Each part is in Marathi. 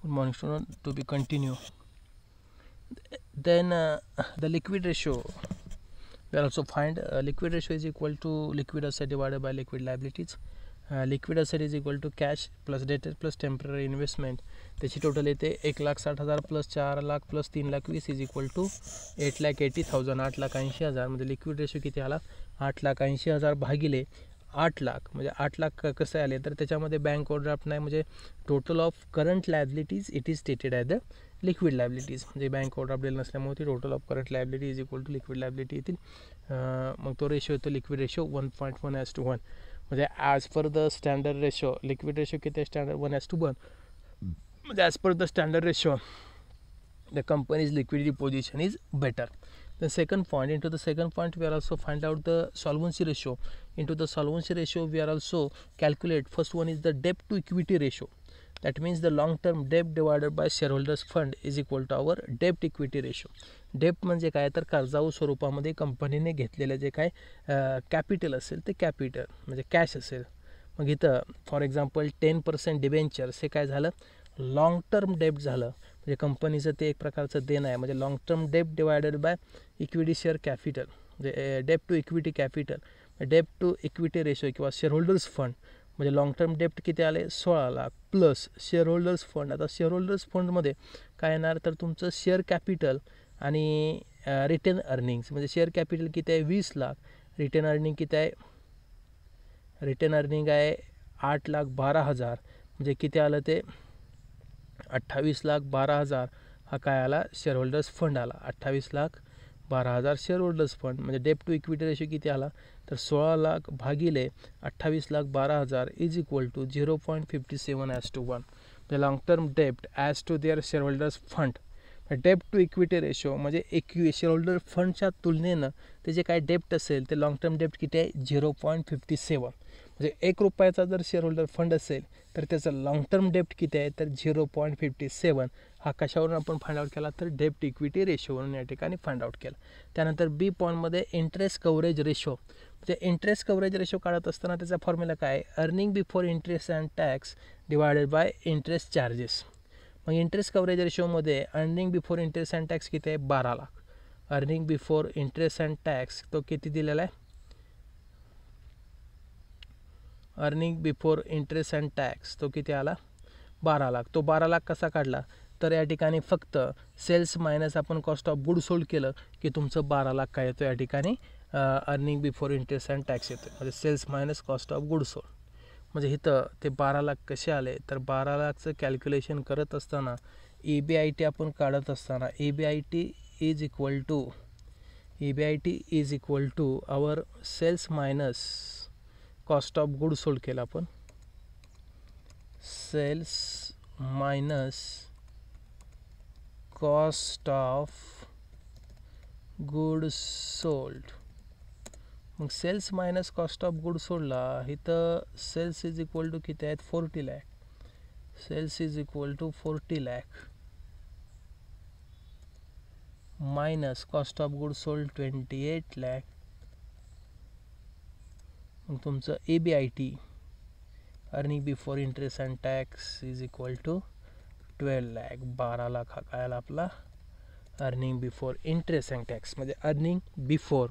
Good morning, student. To be continue. Then the liquid ratio. We also find liquid ratio is equal to liquid asset divided by liquid liabilities. Liquid asset is equal to cash plus debt plus temporary investment. त्याची टोटल येते 1,60,000 plus 4,00,000 plus 3,20,000 is equal to 8,80,000 8,80,000 म्हणजे लिक्विड रेशो किती आला 8,80,000 भागिले 8,00,000 म्हणजे 8,00,000 कसं आले तर त्याच्यामध्ये बँक ओव्हरड्राफ्ट नाही म्हणजे total of current liabilities it is stated at the liquid liabilities म्हणजे बँक ओव्हरड्राफ्ट दिलं नसल्यामुळे ती total of current liability is equal to liquid liability येतील. मग तो रेशो येतो लिक्विड रेशो 1.1:1 म्हणजे as per the standard ratio liquid ratio किती आहे स्टँडर्ड 1:1 म्हणजे as per the standard ratio the company's liquidity position is better. The second point, into the second point we are also find out the solvency ratio. Into the solvency ratio we are also calculate, first one is the debt to equity ratio. That means the long term debt divided by shareholders fund is equal to our debt equity ratio. डेप्ट म्हणजे काय तर कर्जाऊ स्वरूपामध्ये कंपनीने घेतलेलं जे काय कॅपिटल असेल ते कॅपिटल म्हणजे कॅश असेल. मग इथं फॉर एक्झाम्पल 10% डिबेंचर्स हे काय झालं लॉंग टर्म डेप्ट झालं म्हणजे कंपनीचं ते एक प्रकारचं देणं आहे म्हणजे long term dept divided by equity share capital म्हणजे डेप्ट to equity capital dept to equity ratio किंवा शेअरहोल्डर्स फंड म्हणजे लॉंग टर्म डेप्ट किती आले 16,00,000 प्लस शेअरहोल्डर्स फंड. आता शेअरहोल्डर्स फंडमध्ये काय येणार तर तुमचं शेअर कॅपिटल आणि रिटेन अर्निंग्स म्हणजे शेअर कॅपिटल किती आहे 20,00,000 रिटेन अर्निंग किती आहे रिटेन अर्निंग आहे 8,12,000 म्हणजे किती आलं ते 28,12,000 हा काय आला शेअरहोल्डर्स फंड आला 28,12,000 शेअरहोल्डर्स फंड म्हणजे डेप्ट टू इक्विटी रेशो किती आला तर 16,00,000 भागिले 28,12,000 इज इक्वल टू 0.57:1 म्हणजे लॉंग टर्म डेप्ट as to their shareholders fund. डेप्ट टू इक्विटी रेशो म्हणजे शेअरहोल्डर फंडच्या तुलनेनं ते जे काय डेप्ट असेल ते लॉंग टर्म डेप्ट किती आहे 0.57 म्हणजे ₹1 जर शेअरहोल्डर फंड असेल तर त्याचं लॉंग टर्म डेप्ट किती आहे तर 0.57 हा कशावरून आपण फाइंड आउट केला तर डेप्ट इक्विटी रेशोवरून या ठिकाणी फाइंड आउट केला. त्यानंतर बी पॉईंटमध्ये इंटरेस्ट कव्हरेज रेशो म्हणजे इंटरेस्ट कव्हरेज रेशो काढत असताना त्याचा फॉर्म्युला काय earning before interest and tax divided by interest charges. मग इंटरेस्ट कव्हरेज रेशोमध्ये earning before interest and tax किती आहे 12,00,000 earning before interest and tax तो किती दिलेला आहे earning before interest and tax तो किती आला 12,00,000. तो 12,00,000 कसा काढला तर या ठिकाणी फक्त सेल्स मायनस आपण कॉस्ट ऑफ गुड सोल्ड केलं की तुमचं 12,00,000 काय येतो या ठिकाणी earning before interest and tax येतो म्हणजे sales minus cost of good sold. म्हणजे इथं ते 12,00,000 कसे आले तर 12,00,000चं कॅल्क्युलेशन करत असताना EBIT आपण काढत असताना EBIT is equal to our sales minus cost of good sold केला आपण sales minus cost of good sold. मग sales minus cost of good सोल्डला इथं सेल्स इज इक्वल टू किती आहेत 40 lakh sales is equal to 40 lakh minus cost of good sold 28 lakh मग तुमचं EBIT earning before interest and tax is equal to 12 lakh 12,00,000 हा काय आला आपला earning before interest and tax म्हणजे earning before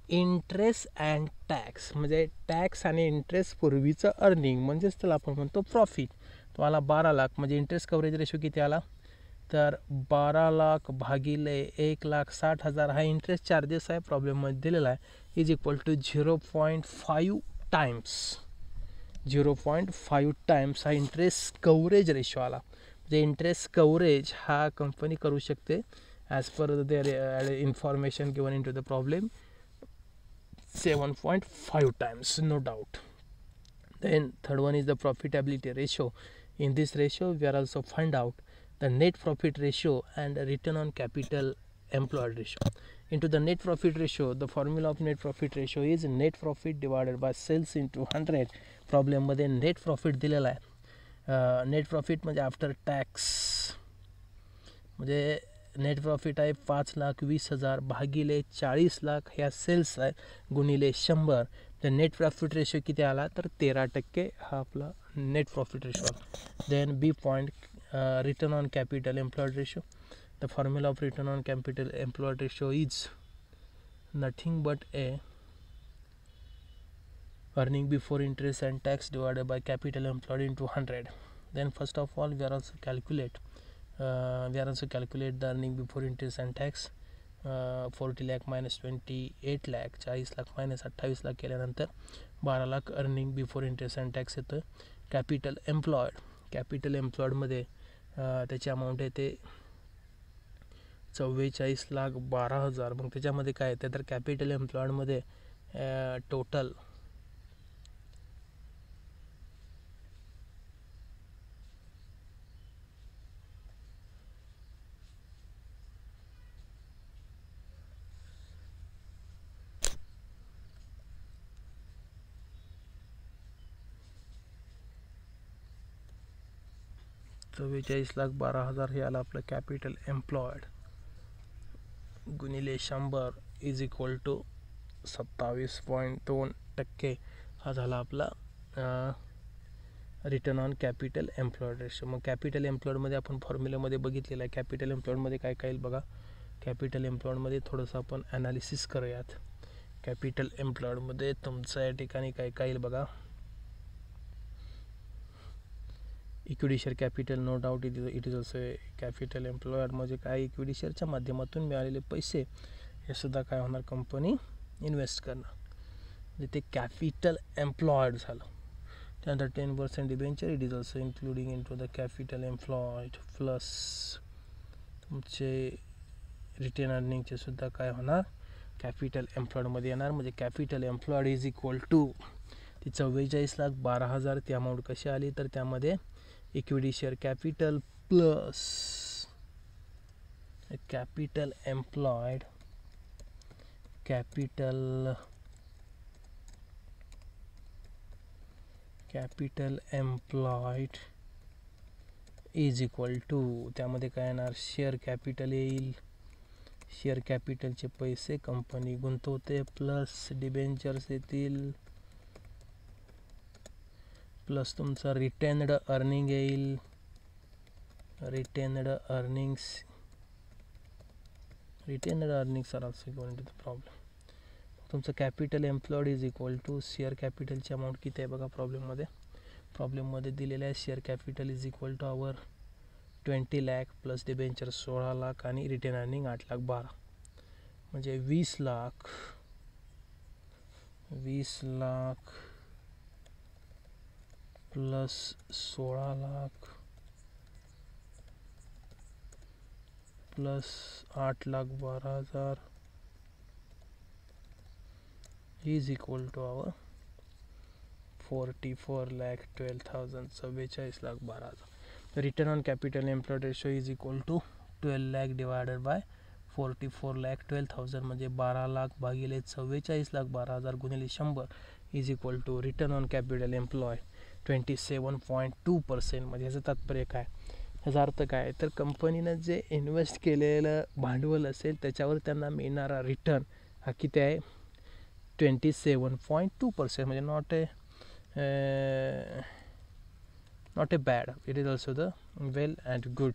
interest and tax म्हणजे टॅक्स आणि इंटरेस्ट पूर्वीचं अर्निंग म्हणजेच त्याला आपण म्हणतो प्रॉफिट. तो आला 12,00,000 म्हणजे इंटरेस्ट कव्हरेज रेशो किती आला तर 12,00,000 भागिले 1,60,000 हा इंटरेस्ट चार्जेस आहे प्रॉब्लेममध्ये दिलेला आहे इज इक्वल टू 0.5 टाइम्स हा इंटरेस्ट कव्हरेज रेशो आला. म्हणजे इंटरेस्ट कव्हरेज हा कंपनी करू शकते as per their information given in to the problem 7.5 times, no doubt. Then third one is the profitability ratio. In this ratio we are also find out the net profit ratio and return on capital employed ratio. Into the net profit ratio, the formula of net profit ratio is net profit divided by sales into 100. Problem मध्ये नेट प्रॉफिट दिलेला आहे नेट प्रॉफिट म्हणजे आफ्टर टॅक्स म्हणजे नेट प्रॉफिट आहे 5,20,000 भागिले 40,00,000 ह्या सेल्स आहे गुणिले 100 तर नेट प्रॉफिट रेशो किती आला तर 13% हा आपला नेट प्रॉफिट रेशो आला. Then B point return on capital employed ratio. The formula of return on capital employed ratio is nothing but a earning before interest and tax divided by capital employed into 100. Then first of all we are also calculate the earning before interest and tax. 40 lakh minus 28 lakh 40 lakh minus 28 lakh केल्यानंतर 12 lakh earning before interest and tax येतं. कॅपिटल एम्प्लॉयड मध्ये त्याची अमाऊंट येते 44,12,000. मग त्याच्यामध्ये काय येते तर कॅपिटल एम्प्लॉयडमध्ये टोटल $44,12,000 हे आलं आपलं कॅपिटल एम्प्लॉयड गुणिले 100 इज इक्वल टू 27.2% हा झाला आपला return on capital employed ratio. मग कॅपिटल एम्प्लॉयडमध्ये आपण फॉर्म्युल्यामध्ये बघितलेलं आहे. कॅपिटल एम्प्लॉयडमध्ये काय काय बघा. कॅपिटल एम्प्लॉयडमध्ये थोडंसं आपण ॲनालिसिस करूयात. कॅपिटल एम्प्लॉयडमध्ये तुमचं या ठिकाणी काय काय येईल बघा. Equity share capital no doubt it is also capital employed. म्हणजे काय इक्विटी शेअरच्या माध्यमातून मिळालेले पैसे हे सुद्धा काय होणार कंपनी इन्व्हेस्ट करणार. म्हणजे ते कॅपिटल एम्प्लॉयड झालं. त्यानंतर 10% debenture it is also including in to the capital employed plus तुमचे रिटेन अर्निंगचे सुद्धा काय होणार कॅपिटल एम्प्लॉयडमध्ये येणार. म्हणजे capital employed is equal to ती 44,12,000. ती अमाऊंट कशी आली तर त्यामध्ये equity share capital plus capital employed is equal to त्यामध्ये काय येणार शेअर कॅपिटल येईल. शेअर कॅपिटलचे पैसे कंपनी गुंतवते प्लस डिबेंचर्स येतील प्लस तुमचा रिटेन्ड अर्निंग येईल. Retained earnings are also going to the problem. तुमचं capital employed is equal to share कॅपिटलची अमाऊंट किती आहे बघा प्रॉब्लेममध्ये दिलेलं आहे. Share capital is equal to our 20 lakh plus debenture 16 lakh आणि रिटेन अर्निंग 8,12,000 म्हणजे 20 lakh plus 16 lakh plus 8,12,000 is equal to our 44,12,000 44,12,000. Return on capital employed ratio is equal to 12 lakh divided by 44,12,000 म्हणजे 12 लाख भागिले 44,12,000 गुणिले 100 is equal to return on capital employ 27.2%. म्हणजे याचं तात्पर्य काय याचा अर्थ काय तर कंपनीनं जे इन्व्हेस्ट केलेलं भांडवल असेल त्याच्यावर त्यांना मिळणारा रिटर्न हा किती आहे 27.2%. म्हणजे not a bad, it is also the well and good.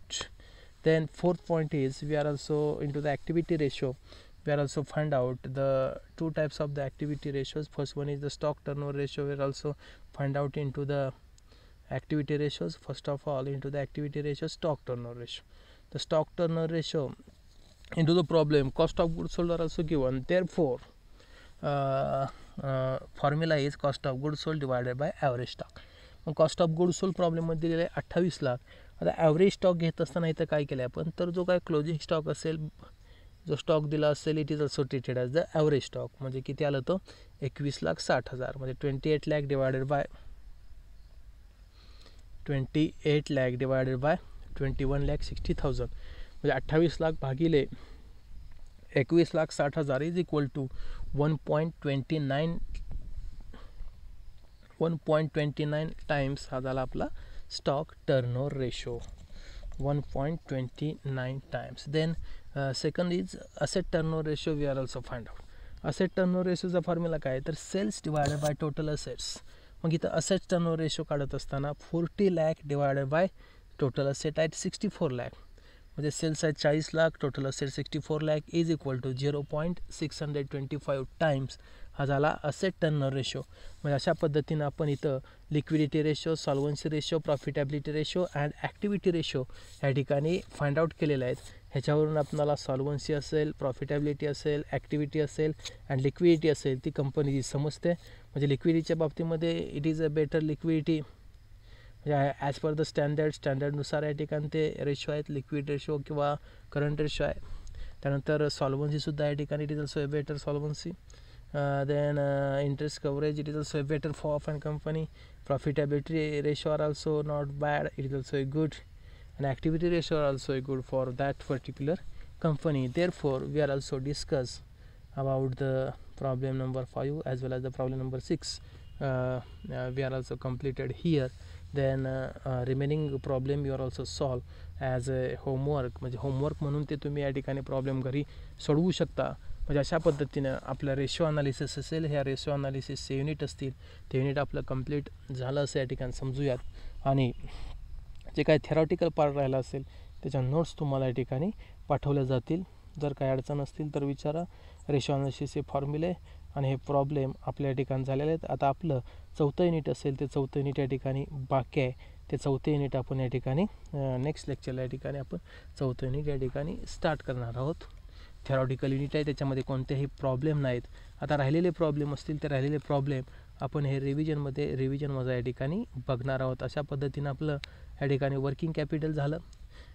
Then fourth point is we are also into the activity ratio. We are also find out the two types of the activity ratios. First one is the stock turnover ratio. We are also find out into the activity ratios. First of all into the activity ratio stock turnover ratio. The stock turnover ratio into the problem cost of goods sold are also given. Therefore formula is cost of goods sold divided by average stock. मग कॉस्ट ऑफ गुड सोल्ड प्रॉब्लेममध्ये दिलेलं आहे 28 लाख. आता ॲव्हरेज स्टॉक घेत असताना इथं काय केलं आपण तर जो काय क्लोजिंग स्टॉक असेल जो स्टॉक दिला असेल it is also treated as the average stock. म्हणजे किती आलं तो 21,60,000 म्हणजे 28 लाख डिवायडेड बाय 21,60,000 म्हणजे 28 लाख भागिले 21,60,000 इज इक्वल टू 1.29 टाइम्स हा झाला आपला stock turnover ratio 1.29 times. Then second is asset turnover ratio. We are also find out asset turnover रेशोचा फॉर्म्युला काय तर sales divided by total assets. मग इथं असेट टर्नओव्हर रेशो काढत असताना 40 lakh divided by total asset आहेत 64 लाख, म्हणजे सेल्स आहेत 40 lakh, total asset 64 lakh is equal to 0.625 times हा झाला असेट टर्नओव्हर रेशो. म्हणजे अशा पद्धतीनं आपण इथं liquidity ratio, solvency ratio, profitability ratio and activity ratio या ठिकाणी फाइंड आउट केलेले आहेत. ह्याच्यावरून आपल्याला सॉल्व्हन्सी असेल, प्रॉफिटॅबिलिटी असेल, ॲक्टिव्हिटी असेल अँड लिक्विडिटी असेल ती कंपनीची समजते. म्हणजे लिक्विडिटीच्या बाबतीमध्ये it is a better liquidity, म्हणजे ॲज पर द स्टँडर्डनुसार या ठिकाणी ते रेशो आहेत, लिक्विड रेशो किंवा करंट रेशो आहे. त्यानंतर सॉल्व्हन्सीसुद्धा या ठिकाणी it is also a better solvency. then interest coverage, it is also a better for of a company. Profitability ratio are also not bad, it is also a good, and activity ratio are also a good for that particular company. Therefore we are also discuss about the problem number 5 as well as the problem number 6. We are also completed here. Then remaining problem you are also solve as a homework, म्हणजे होमवर्क म्हणून ते तुम्ही या ठिकाणी प्रॉब्लेम घरी सोडवू शकता. म्हणजे अशा पद्धतीनं आपलं रेशो अनालिसिस असेल, ह्या रेशो अनालिसिसचे युनिट असतील ते युनिट आपलं कंप्लीट झालं असं या ठिकाणी समजूयात. आणि जे काही थेरॉटिकल पार्ट राहिला असेल त्याच्या नोट्स तुम्हाला या ठिकाणी पाठवल्या जातील. जर काही अडचण असतील तर विचारा. रेशो अनालिसिसचे फॉर्म्युले आणि हे प्रॉब्लेम आपल्या या ठिकाणी झालेले आहेत. आता आपलं चौथं युनिट असेल ते चौथं युनिट या ठिकाणी बाकी आहे. ते चौथं युनिट आपण या ठिकाणी नेक्स्ट लेक्चरला या ठिकाणी आपण चौथं युनिट या ठिकाणी स्टार्ट करणार आहोत. थेरॉटिकल युनिट आहे, त्याच्यामध्ये कोणतेही प्रॉब्लेम नाहीत. आता राहिलेले प्रॉब्लेम असतील ते राहिलेले प्रॉब्लेम आपण हे रिव्हिजन या ठिकाणी बघणार आहोत. अशा पद्धतीनं आपलं या ठिकाणी वर्किंग कॅपिटल झालं,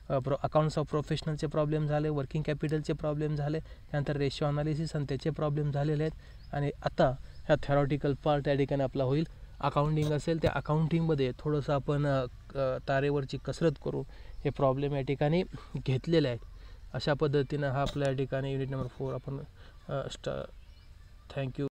अकाउंट्स ऑफ प्रोफेशनलचे प्रॉब्लेम झाले, वर्किंग कॅपिटलचे प्रॉब्लेम झाले, त्यानंतर रेशो अनालिसिस आणि त्याचे प्रॉब्लेम झालेले आहेत. आणि आता ह्या थेरॉटिकल पार्ट या ठिकाणी आपला होईल. अकाउंटिंग असेल त्या अकाउंटिंगमध्ये थोडंसं आपण तारेवरची कसरत करू हे प्रॉब्लेम या ठिकाणी घेतलेले आहेत. अशा पद्धतीनं हा आपल्या या ठिकाणी युनिट नंबर 4 आपण थँक्यू.